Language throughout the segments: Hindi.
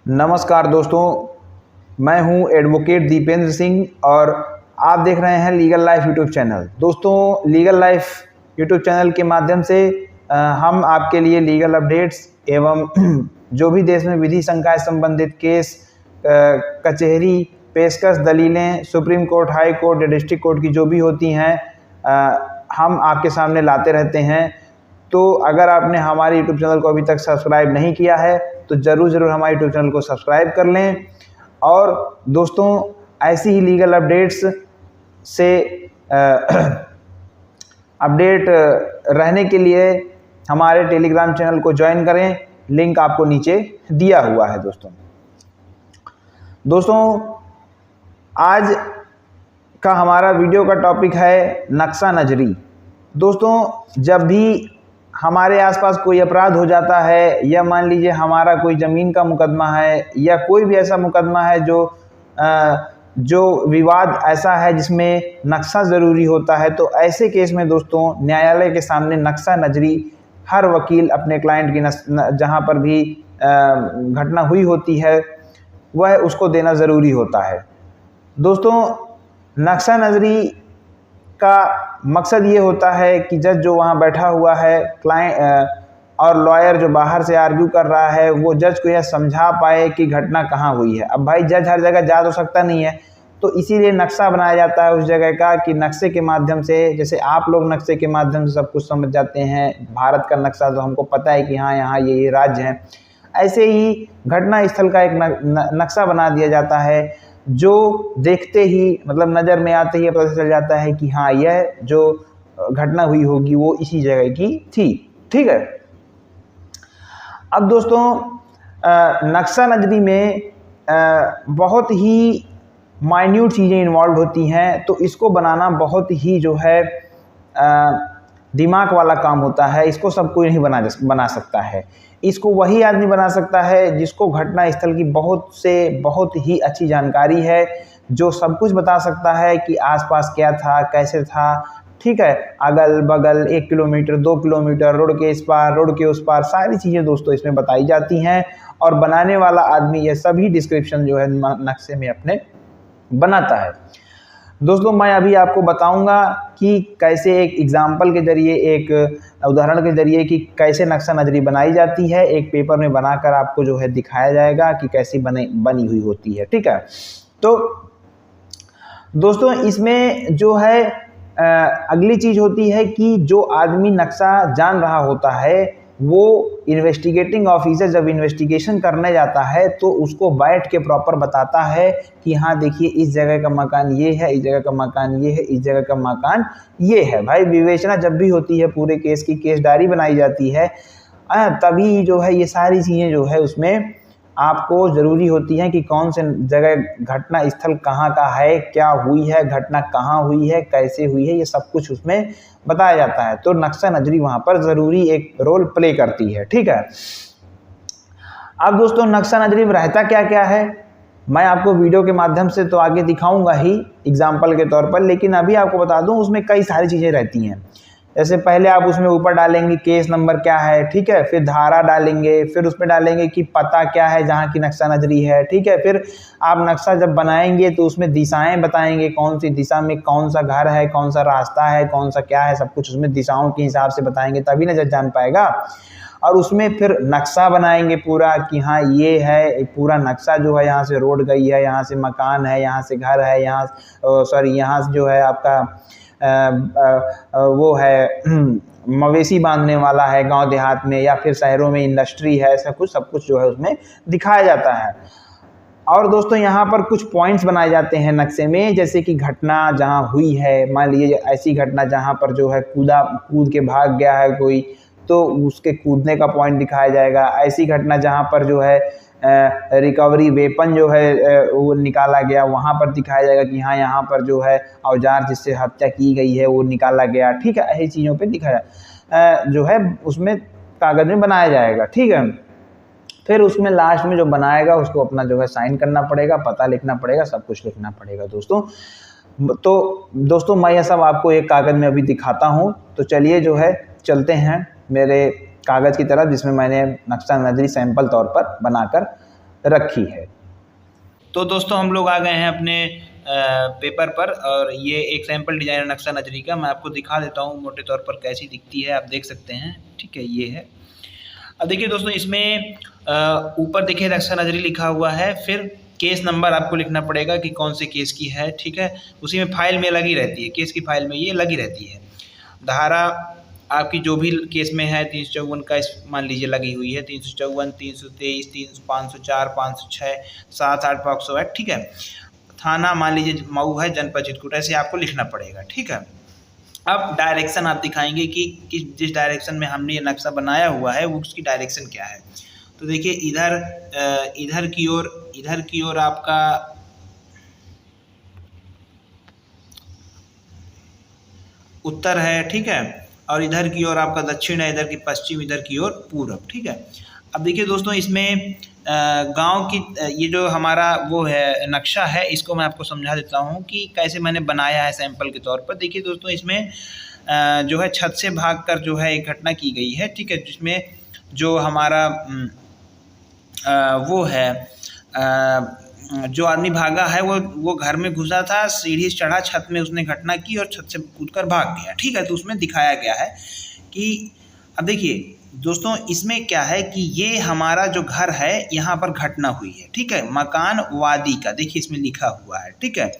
नमस्कार दोस्तों, मैं हूं एडवोकेट दीपेंद्र सिंह और आप देख रहे हैं लीगल लाइफ यूट्यूब चैनल। दोस्तों, लीगल लाइफ यूट्यूब चैनल के माध्यम से हम आपके लिए लीगल अपडेट्स एवं जो भी देश में विधि संकाय संबंधित केस, कचहरी, पेशकश, दलीलें, सुप्रीम कोर्ट, हाई कोर्ट या डिस्ट्रिक्ट कोर्ट की जो भी होती हैं हम आपके सामने लाते रहते हैं। तो अगर आपने हमारे यूट्यूब चैनल को अभी तक सब्सक्राइब नहीं किया है तो ज़रूर हमारे यूट्यूब चैनल को सब्सक्राइब कर लें। और दोस्तों, ऐसी ही लीगल अपडेट्स से अपडेट रहने के लिए हमारे टेलीग्राम चैनल को ज्वाइन करें, लिंक आपको नीचे दिया हुआ है। दोस्तों आज का हमारा वीडियो का टॉपिक है नक्शा नज़री। दोस्तों, जब भी हमारे आसपास कोई अपराध हो जाता है या मान लीजिए हमारा कोई ज़मीन का मुकदमा है या कोई भी ऐसा मुकदमा है जो विवाद ऐसा है जिसमें नक्शा ज़रूरी होता है, तो ऐसे केस में दोस्तों न्यायालय के सामने नक्शा नज़री हर वकील अपने क्लाइंट की जहां पर भी घटना हुई होती है वह उसको देना ज़रूरी होता है। दोस्तों, नक्शा नज़री का मकसद ये होता है कि जज जो वहाँ बैठा हुआ है, क्लाइंट और लॉयर जो बाहर से आर्ग्यू कर रहा है, वो जज को यह समझा पाए कि घटना कहाँ हुई है। अब भाई जज हर जगह जा तो सकता नहीं है, तो इसीलिए नक्शा बनाया जाता है उस जगह का कि नक्शे के माध्यम से, जैसे आप लोग नक्शे के माध्यम से सब कुछ समझ जाते हैं, भारत का नक्शा तो हमको पता है कि हाँ यहाँ ये राज्य हैं, ऐसे ही घटना स्थल का एक नक्शा बना दिया जाता है जो देखते ही मतलब नज़र में आते ही पता चल जाता है कि हाँ यह जो घटना हुई होगी वो इसी जगह की थी। ठीक है। अब दोस्तों, नक्शा नज़री में बहुत ही माइन्यूट चीज़ें इन्वॉल्व होती हैं, तो इसको बनाना बहुत ही जो है दिमाग वाला काम होता है। इसको सब कोई नहीं बना सकता है। इसको वही आदमी बना सकता है जिसको घटना स्थल की बहुत ही अच्छी जानकारी है, जो सब कुछ बता सकता है कि आसपास क्या था, कैसे था। ठीक है, अगल बगल 1 किलोमीटर 2 किलोमीटर, रोड के इस पार रोड के उस पार, सारी चीज़ें दोस्तों इसमें बताई जाती हैं और बनाने वाला आदमी ये सभी डिस्क्रिप्शन जो है नक्शे में अपने बनाता है। दोस्तों, मैं अभी आपको बताऊंगा कि कैसे एक एग्जाम्पल के ज़रिए, एक उदाहरण के ज़रिए कि कैसे नक्शा नज़री बनाई जाती है। एक पेपर में बनाकर आपको जो है दिखाया जाएगा कि कैसी बनी हुई होती है। ठीक है। तो दोस्तों, इसमें जो है अगली चीज़ होती है कि जो आदमी नक्शा जान रहा होता है वो इन्वेस्टिगेटिंग ऑफिसर जब इन्वेस्टिगेशन करने जाता है तो उसको बैठ के प्रॉपर बताता है कि हाँ देखिए इस जगह का मकान ये है, इस जगह का मकान ये है, इस जगह का मकान ये है। भाई विवेचना जब भी होती है पूरे केस की, केस डायरी बनाई जाती है, तभी जो है ये सारी चीज़ें जो है उसमें आपको ज़रूरी होती हैं कि कौन से जगह घटना स्थल कहाँ का है, क्या हुई है, घटना कहाँ हुई है, कैसे हुई है, ये सब कुछ उसमें बताया जाता है। तो नक्शा नज़री वहाँ पर ज़रूरी एक रोल प्ले करती है। ठीक है। अब दोस्तों, नक्शा नज़री में रहता क्या क्या है मैं आपको वीडियो के माध्यम से तो आगे दिखाऊंगा ही एग्जाम्पल के तौर पर, लेकिन अभी आपको बता दूं उसमें कई सारी चीज़ें रहती हैं। जैसे पहले आप उसमें ऊपर डालेंगे केस नंबर क्या है, ठीक है, फिर धारा डालेंगे, फिर उसमें डालेंगे कि पता क्या है जहाँ की नक्शा नज़री है। ठीक है। फिर आप नक्शा जब बनाएंगे तो उसमें दिशाएं बताएंगे, कौन सी दिशा में कौन सा घर है, कौन सा रास्ता है, कौन सा क्या है, सब कुछ उसमें दिशाओं के हिसाब से बताएंगे, तभी न जज जान पाएगा। और उसमें फिर नक्शा बनाएंगे पूरा कि हाँ ये है पूरा नक्शा जो है, यहाँ से रोड गई है, यहाँ से मकान है, यहाँ से घर है, यहाँ से जो है आपका वो है मवेशी बांधने वाला है गांव देहात में, या फिर शहरों में इंडस्ट्री है, ऐसा कुछ सब कुछ जो है उसमें दिखाया जाता है। और दोस्तों, यहाँ पर कुछ पॉइंट्स बनाए जाते हैं नक्शे में, जैसे कि घटना जहाँ हुई है, मान लीजिए ऐसी घटना जहाँ पर जो है कूद के भाग गया है कोई, तो उसके कूदने का पॉइंट दिखाया जाएगा। ऐसी घटना जहाँ पर जो है रिकवरी वेपन जो है वो निकाला गया, वहाँ पर दिखाया जाएगा कि हाँ यहाँ पर जो है औजार जिससे हत्या की गई है वो निकाला गया। ठीक है। ऐसी चीज़ों पे दिखाया जो है उसमें कागज़ में बनाया जाएगा। ठीक है। फिर उसमें लास्ट में जो बनाएगा उसको अपना जो है साइन करना पड़ेगा, पता लिखना पड़ेगा, सब कुछ लिखना पड़ेगा दोस्तों। तो दोस्तों, मैं यह सब आपको एक कागज़ में अभी दिखाता हूँ। तो चलिए जो है चलते हैं मेरे कागज़ की तरफ जिसमें मैंने नक्शा नज़री सैंपल तौर पर बनाकर रखी है। तो दोस्तों हम लोग आ गए हैं अपने पेपर पर, और ये एक सैंपल डिजाइन नक्शा नजरी का मैं आपको दिखा देता हूँ मोटे तौर पर कैसी दिखती है, आप देख सकते हैं। ठीक है, ये है। अब देखिए दोस्तों, इसमें ऊपर देखिए नक्शा नजरी लिखा हुआ है, फिर केस नंबर आपको लिखना पड़ेगा कि कौन से केस की है। ठीक है, उसी में फाइल में लगी रहती है, केस की फाइल में ये लगी रहती है। धारा आपकी जो भी केस में है 354 का मान लीजिए लगी हुई है, 354, 323, 504, 506, 7, 8, 508। ठीक है, थाना मान लीजिए मऊ है, जनपद चित्रकूट, ऐसे आपको लिखना पड़ेगा। ठीक है, अब डायरेक्शन आप दिखाएंगे कि जिस डायरेक्शन में हमने ये नक्शा बनाया हुआ है वो उसकी डायरेक्शन क्या है। तो देखिए इधर की ओर आपका उत्तर है। ठीक है, और इधर की ओर आपका दक्षिण है, इधर की पश्चिम, इधर की ओर पूरब। ठीक है, अब देखिए दोस्तों, इसमें गांव की ये जो हमारा वो है नक्शा है, इसको मैं आपको समझा देता हूँ कि कैसे मैंने बनाया है सैंपल के तौर पर। देखिए दोस्तों, इसमें जो है छत से भागकर जो है एक घटना की गई है। ठीक है, जिसमें जो हमारा वो है जो आदमी भागा है वो घर में घुसा था, सीढ़ी से चढ़ा, छत में उसने घटना की और छत से कूदकर भाग गया। ठीक है, तो उसमें दिखाया गया है कि अब देखिए दोस्तों, इसमें क्या है कि ये हमारा जो घर है यहाँ पर घटना हुई है। ठीक है, मकान वादी का देखिए इसमें लिखा हुआ है। ठीक है,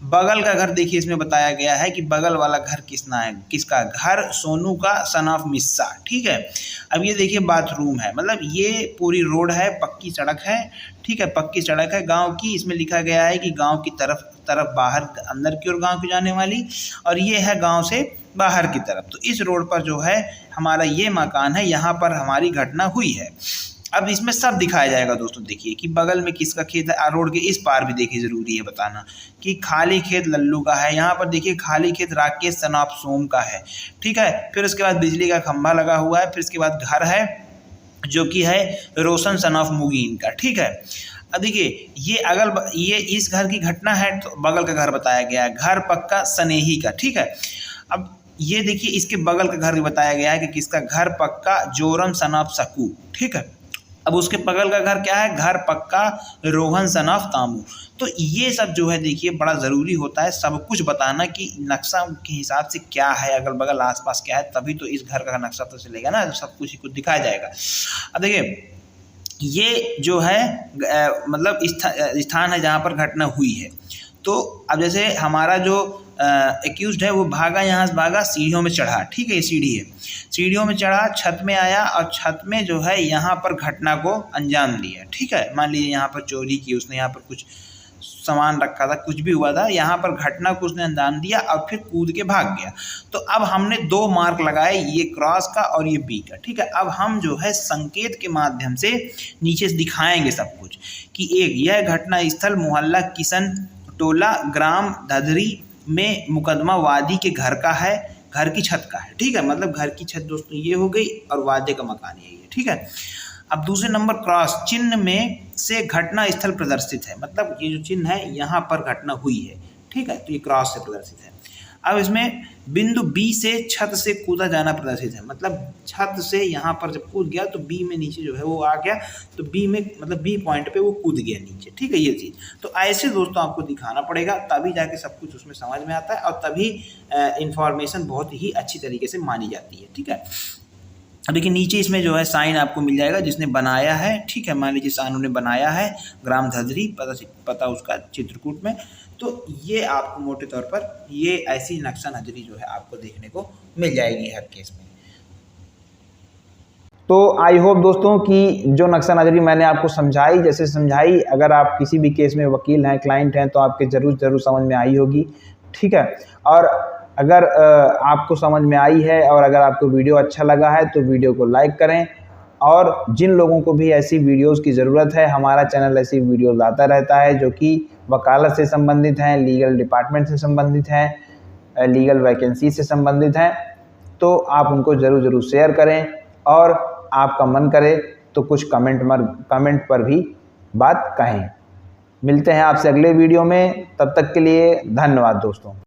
बगल का घर देखिए इसमें बताया गया है कि बगल वाला घर किसका घर, सोनू का, सन ऑफ मिस्सा। ठीक है, अब ये देखिए बाथरूम है, मतलब ये पूरी रोड है, पक्की सड़क है। ठीक है, पक्की सड़क है गांव की। इसमें लिखा गया है कि गांव की तरफ बाहर, अंदर की ओर गांव की जाने वाली, और ये है गांव से बाहर की तरफ। तो इस रोड पर जो है हमारा ये मकान है, यहाँ पर हमारी घटना हुई है। अब इसमें सब दिखाया जाएगा दोस्तों। देखिए कि बगल में किसका खेत है, रोड के इस पार भी देखिए ज़रूरी है बताना कि खाली खेत लल्लू का है। यहाँ पर देखिए खाली खेत राकेश सन ऑफ सोम का है। ठीक है, फिर उसके बाद बिजली का खंभा लगा हुआ है, फिर उसके बाद घर है जो कि है रोशन सन ऑफ मुगीन का। ठीक है, अब देखिए ये इस घर की घटना है, तो बगल का घर बताया गया है, घर पक्का सनेही का। ठीक है, अब ये देखिए इसके बगल का घर भी बताया गया है कि किसका, घर पक्का जोरम सन ऑफ सकू। ठीक है, अब उसके बगल का घर क्या है, घर पक्का रोहन सन ऑफ तामू। तो ये सब जो है देखिए बड़ा ज़रूरी होता है सब कुछ बताना कि नक्शा के हिसाब से क्या है, अगल बगल आसपास क्या है, तभी तो इस घर का नक्शा तो चलेगा ना, सब कुछ ही कुछ दिखाया जाएगा। अब देखिए ये जो है मतलब स्थान है जहाँ पर घटना हुई है। तो अब जैसे हमारा जो एक्यूज्ड है वो भागा, यहाँ से भागा, सीढ़ियों में चढ़ा। ठीक है, ये सीढ़ी है, सीढ़ियों में चढ़ा, छत में आया और छत में जो है यहाँ पर घटना को अंजाम दिया। ठीक है, मान लीजिए यहाँ पर चोरी की उसने, यहाँ पर कुछ सामान रखा था, कुछ भी हुआ था, यहाँ पर घटना को उसने अंजाम दिया और फिर कूद के भाग गया। तो अब हमने 2 मार्क लगाए, ये क्रॉस का और ये बी का। ठीक है, अब हम जो है संकेत के माध्यम से नीचे से दिखाएंगे सब कुछ कि एक यह घटना स्थल मोहल्ला किशन टोला ग्राम धधरी में मुकदमा वादी के घर का है, घर की छत का है। ठीक है, मतलब घर की छत दोस्तों ये हो गई और वादे का मकान यही है। ठीक है, अब दूसरे नंबर क्रॉस चिन्ह में से घटना स्थल प्रदर्शित है, मतलब ये जो चिन्ह है यहाँ पर घटना हुई है। ठीक है, तो ये क्रॉस से प्रदर्शित है। अब इसमें बिंदु बी से छत से कूदा जाना प्रदर्शित है, मतलब छत से यहाँ पर जब कूद गया तो बी में नीचे जो है वो आ गया, तो बी में मतलब बी पॉइंट पे वो कूद गया नीचे। ठीक है, ये चीज़ तो ऐसे दोस्तों आपको दिखाना पड़ेगा, तभी जाके सब कुछ उसमें समझ में आता है और तभी इंफॉर्मेशन बहुत ही अच्छी तरीके से मानी जाती है। ठीक है, अब देखिए नीचे इसमें जो है साइन आपको मिल जाएगा जिसने बनाया है। ठीक है, मान लीजिए सानू ने बनाया है, ग्राम धधरी, पता उसका चित्रकूट में। तो ये आपको मोटे तौर पर ये ऐसी नक्शा नजरी जो है आपको देखने को मिल जाएगी हर केस में। तो आई होप दोस्तों कि जो नक्शा नजरी मैंने आपको समझाई, जैसे समझाई, अगर आप किसी भी केस में वकील हैं, क्लाइंट हैं, तो आपके ज़रूर समझ में आई होगी। ठीक है, और अगर आपको समझ में आई है और अगर आपको वीडियो अच्छा लगा है तो वीडियो को लाइक करें, और जिन लोगों को भी ऐसी वीडियोस की ज़रूरत है, हमारा चैनल ऐसी वीडियोस लाता रहता है जो कि वकालत से संबंधित हैं, लीगल डिपार्टमेंट से संबंधित हैं, लीगल वैकेंसी से संबंधित हैं, तो आप उनको ज़रूर शेयर करें। और आपका मन करे तो कुछ कमेंट पर भी बात कहें। मिलते हैं आपसे अगले वीडियो में, तब तक के लिए धन्यवाद दोस्तों।